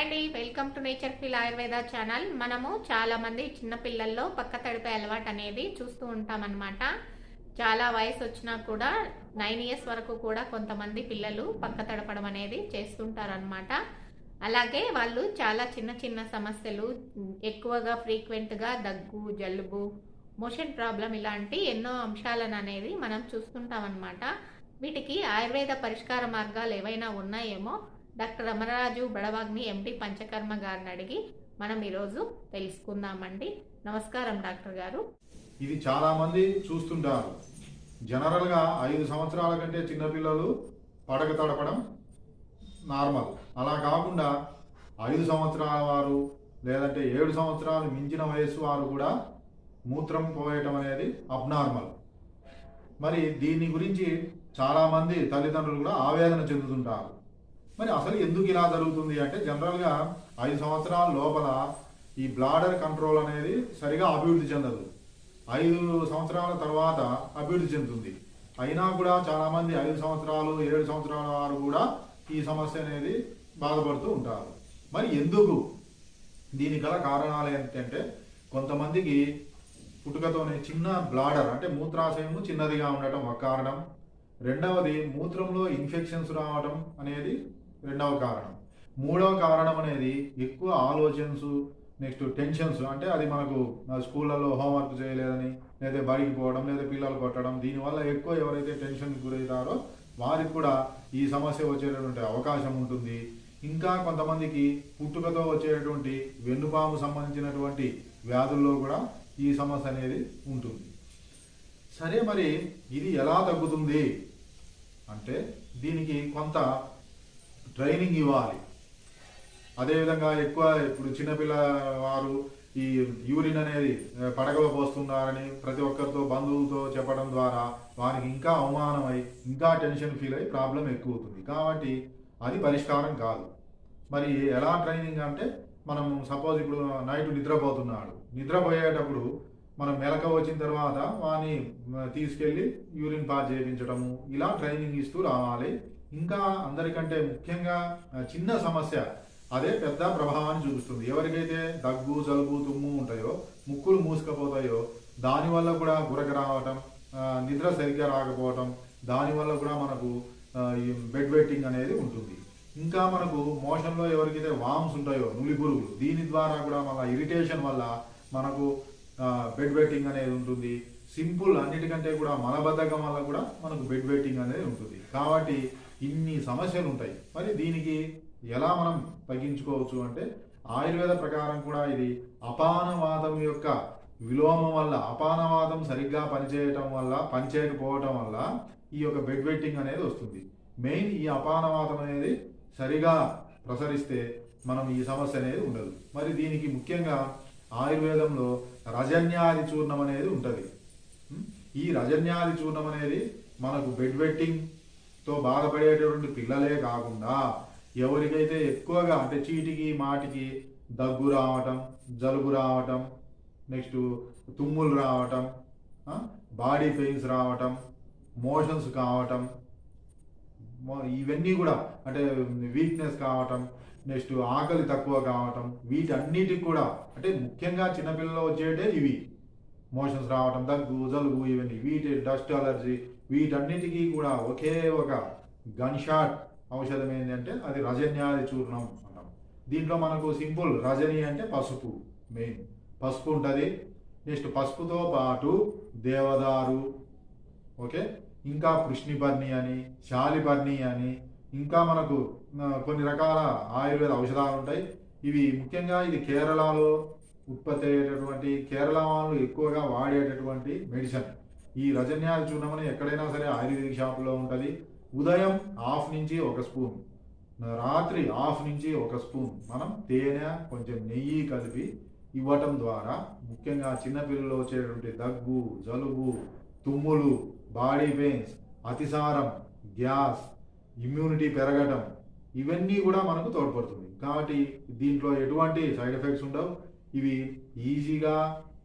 అండి, welcome to nature feel Ayurveda channel. మనము చాలా మంది చిన్న పిల్లల్లో పక్క తడిపే అలవాటు అనేది చూస్తూ ఉంటాం అన్నమాట. చాలా వయసు వచ్చినా కూడా 9 ఇయర్స్ వరకు కూడా కొంతమంది పిల్లలు పక్క తడపడం అనేది చేస్తుంటారనమాట. అలాగే వాళ్ళు చాలా చిన్న చిన్న సమస్యలు, ఎక్కువగా ఫ్రీక్వెంట్గా దగ్గు, జలుబు, మోషన్ ప్రాబ్లం ఇలాంటి ఎన్నో అంశాలను అనేది మనం చూస్తుంటాం అన్నమాట. వీటికి ఆయుర్వేద పరిష్కార మార్గాలు ఏవైనా ఉన్నాయేమో డాక్టర్ అమరరాజు బడవాగ్ని ఎండి పంచకర్మ గారిని అడిగి మనం ఈరోజు తెలుసుకుందామండి. నమస్కారం డాక్టర్ గారు. ఇది చాలా మంది చూస్తుంటారు. జనరల్గా 5 సంవత్సరాల కంటే చిన్నపిల్లలు పడక తడపడం నార్మల్. అలా కాకుండా 5 సంవత్సరాల వారు లేదంటే 7 సంవత్సరాలు మించిన వయసు వారు కూడా మూత్రం పోయటం అనేది అబ్నార్మల్. మరి దీని గురించి చాలామంది తల్లిదండ్రులు కూడా ఆవేదన చెందుతుంటారు. మరి అసలు ఎందుకు ఇలా జరుగుతుంది అంటే, జనరల్గా 5 సంవత్సరాల లోపల ఈ బ్లాడర్ కంట్రోల్ అనేది సరిగా అభివృద్ధి చెందదు. 5 సంవత్సరాల తర్వాత అభివృద్ధి చెందుతుంది. అయినా కూడా చాలామంది 5 సంవత్సరాలు 7 సంవత్సరాల వారు కూడా ఈ సమస్య అనేది బాధపడుతూ ఉంటారు. మరి ఎందుకు? దీనికి గల కారణాలు ఏంటంటే, కొంతమందికి పుట్టుకతోనే చిన్న బ్లాడర్ అంటే మూత్రాశయము చిన్నదిగా ఉండటం ఒక కారణం. రెండవది మూత్రంలో ఇన్ఫెక్షన్స్ రావడం అనేది రెండవ కారణం. మూడవ కారణం అనేది ఎక్కువ ఆలోచనస్, నెక్స్ట్ టెన్షన్స్. అంటే అది మనకు స్కూళ్ళల్లో హోంవర్క్ చేయలేదని, లేదా బడికి పోవడం, లేదా పిల్లలు కొట్టడం, దీనివల్ల ఎక్కువ ఎవరైతే టెన్షన్కి గురవుతారో వారికి కూడా ఈ సమస్య వచ్చేటటువంటి అవకాశం ఉంటుంది. ఇంకా కొంతమందికి పుట్టుకతో వచ్చేటటువంటి వెన్నుపాము సంబంధించినటువంటి వ్యాధుల్లో కూడా ఈ సమస్య అనేది ఉంటుంది. సరే, మరి ఇది ఎలా తగ్గుతుంది అంటే, దీనికి కొంత ట్రైనింగ్ ఇవ్వాలి. అదేవిధంగా ఎక్కువ ఇప్పుడు చిన్నపిల్ల వారు ఈ యూరిన్ అనేది పడగలో పోస్తున్నారని ప్రతి ఒక్కరితో బంధువులతో చెప్పడం ద్వారా వారికి ఇంకా అవమానమై ఇంకా టెన్షన్ ఫీల్ అయ్యి ప్రాబ్లం ఎక్కువ అవుతుంది. కాబట్టి అది పరిష్కారం కాదు. మరి ఎలా ట్రైనింగ్ అంటే, మనం సపోజ్ ఇప్పుడు నైట్ నిద్రపోతున్నాడు, నిద్రపోయేటప్పుడు మనం మెలక వచ్చిన తర్వాత వాని తీసుకెళ్ళి యూరిన్ పాస్ చేయించడము, ఇలా ట్రైనింగ్ ఇస్తూ రావాలి. ఇంకా అందరికంటే ముఖ్యంగా చిన్న సమస్య అదే పెద్ద ప్రభావాన్ని చూపిస్తుంది. ఎవరికైతే దగ్గు, జలుబు, తుమ్ము ఉంటాయో, ముక్కులు మూసుకపోతాయో, దానివల్ల కూడా గురక రావటం, నిద్ర సరిగ్గా రాకపోవటం, దానివల్ల కూడా మనకు ఈ బెడ్ వెట్టింగ్ అనేది ఉంటుంది. ఇంకా మనకు మోషన్లో ఎవరికైతే వామ్స్ ఉంటాయో, నులి పురుగులు, దీని ద్వారా కూడా మన ఇరిటేషన్ వల్ల మనకు బెడ్ వెట్టింగ్ అనేది ఉంటుంది. సింపుల్ అన్నిటికంటే కూడా మలబద్ధకం వల్ల కూడా మనకు బెడ్ వెట్టింగ్ అనేది ఉంటుంది. కాబట్టి ఇన్ని సమస్యలు ఉంటాయి. మరి దీనికి ఎలా మనం తగ్గించుకోవచ్చు అంటే, ఆయుర్వేద ప్రకారం కూడా ఇది అపానవాదం యొక్క విలోమం వల్ల, అపానవాదం సరిగ్గా పనిచేయకపోవటం వల్ల ఈ యొక్క బెడ్ వెట్టింగ్ అనేది వస్తుంది. మెయిన్ ఈ అపానవాదం అనేది సరిగా ప్రసరిస్తే మనం ఈ సమస్య అనేది ఉండదు. మరి దీనికి ముఖ్యంగా ఆయుర్వేదంలో రజన్యాది చూర్ణం అనేది ఉంటుంది. ఈ రజన్యాది చూర్ణం అనేది మనకు బెడ్ వెట్టింగ్తో బాధపడేటటువంటి పిల్లలే కాకుండా ఎవరికైతే ఎక్కువగా అంటే చీటికి మాటికి దగ్గు రావటం, జలుబు రావటం, నెక్స్ట్ తుమ్ములు రావటం, బాడీ పెయిన్స్ రావటం, మోషన్స్ కావటం, ఇవన్నీ కూడా అంటే వీక్నెస్ కావటం, నెక్స్ట్ ఆకలి తక్కువ కావటం, వీటన్నిటికి కూడా అంటే ముఖ్యంగా చిన్నపిల్లలు వచ్చేటే ఇవి మోషన్స్ రావటం, దగ్గు, జలుబు, ఇవన్నీ వీటి డస్ట్ అలర్జీ, వీటన్నిటికీ కూడా ఒకే ఒక గన్ షాట్ ఔషధం ఏంటంటే అది రజన్యాది చూర్ణం అంటాం. దీంట్లో మనకు సింపుల్ రజని అంటే పసుపు, మెయిన్ పసుపు ఉంటుంది. నెక్స్ట్ పసుపుతో పాటు దేవదారు, ఓకే, ఇంకా కృష్ణిపర్ణి అని, శాలిపర్ణి అని, ఇంకా మనకు కొన్ని రకాల ఆయుర్వేద ఔషధాలు ఉంటాయి. ఇవి ముఖ్యంగా ఇది కేరళలో ఉత్పత్తి అయ్యేటటువంటి, కేరళ వాళ్ళు ఎక్కువగా వాడేటటువంటి మెడిసిన్. ఈ రజన్యాది చూర్ణం ఎక్కడైనా సరే ఆయుర్వేదిక్ షాపులో ఉంటుంది. ఉదయం 1/2 నుంచి 1 స్పూన్, రాత్రి 1/2 నుంచి 1 స్పూన్ మనం తేనె కొంచెం నెయ్యి కలిపి ఇవ్వటం ద్వారా ముఖ్యంగా చిన్నపిల్లలు వచ్చేటువంటి దగ్గు, జలుబు, తుమ్ములు, బాడీ పెయిన్స్, అతిసారం, గ్యాస్, ఇమ్యూనిటీ పెరగటం, ఇవన్నీ కూడా మనకు తోడ్పడుతుంది. కాబట్టి దీంట్లో ఎటువంటి సైడ్ ఎఫెక్ట్స్ ఉండవు. ఇవి ఈజీగా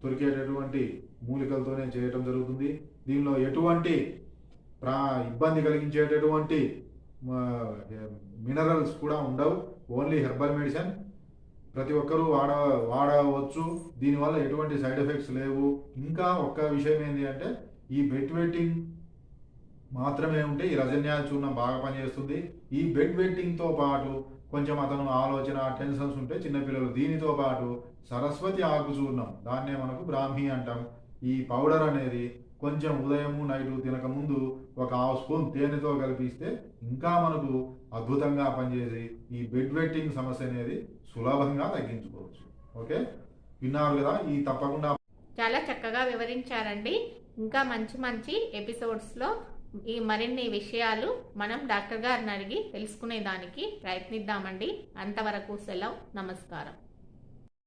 దొరికేటటువంటి మూలికలతోనే చేయటం జరుగుతుంది. దీనిలో ఎటువంటి ఇబ్బంది కలిగించేటటువంటి మినరల్స్ కూడా ఉండవు. ఓన్లీ హెర్బల్ మెడిసిన్, ప్రతి ఒక్కరూ వాడవచ్చు. దీనివల్ల ఎటువంటి సైడ్ ఎఫెక్ట్స్ లేవు. ఇంకా ఒక్క విషయం ఏంటి అంటే ఈ బెడ్ వెట్టింగ్ మాత్రమే ఉంటే ఈ రజన్యాల చూర్ణం బాగా పనిచేస్తుంది. ఈ బెడ్ వెట్టింగ్తో పాటు కొంచెం అతను ఆలోచన టెన్షన్స్ ఉంటే చిన్నపిల్లలు, దీనితో పాటు సరస్వతి ఆకు చూర్ణం, దాన్నే మనకు బ్రాహ్మీ అంటాం. ఈ పౌడర్ అనేది కొంచెం ఉదయము నైటు తినక ముందు ఒక 1/2 స్పూన్ తేనెతో కలిపిస్తే ఇంకా మనకు అద్భుతంగా పనిచేసి ఈ బెడ్ వెట్టింగ్ సమస్య అనేది సులభంగా తగ్గించుకోవచ్చు. ఓకే, విన్నారు కదా? ఈ తప్పకుండా చాలా చక్కగా వివరించారండి. ఇంకా మంచి మంచి ఎపిసోడ్స్లో ఈ మరిన్ని విషయాలు మనం డాక్టర్ గారిని అడిగి తెలుసుకునేదానికి ప్రయత్నిద్దామండి. అంతవరకు సెలవు, నమస్కారం.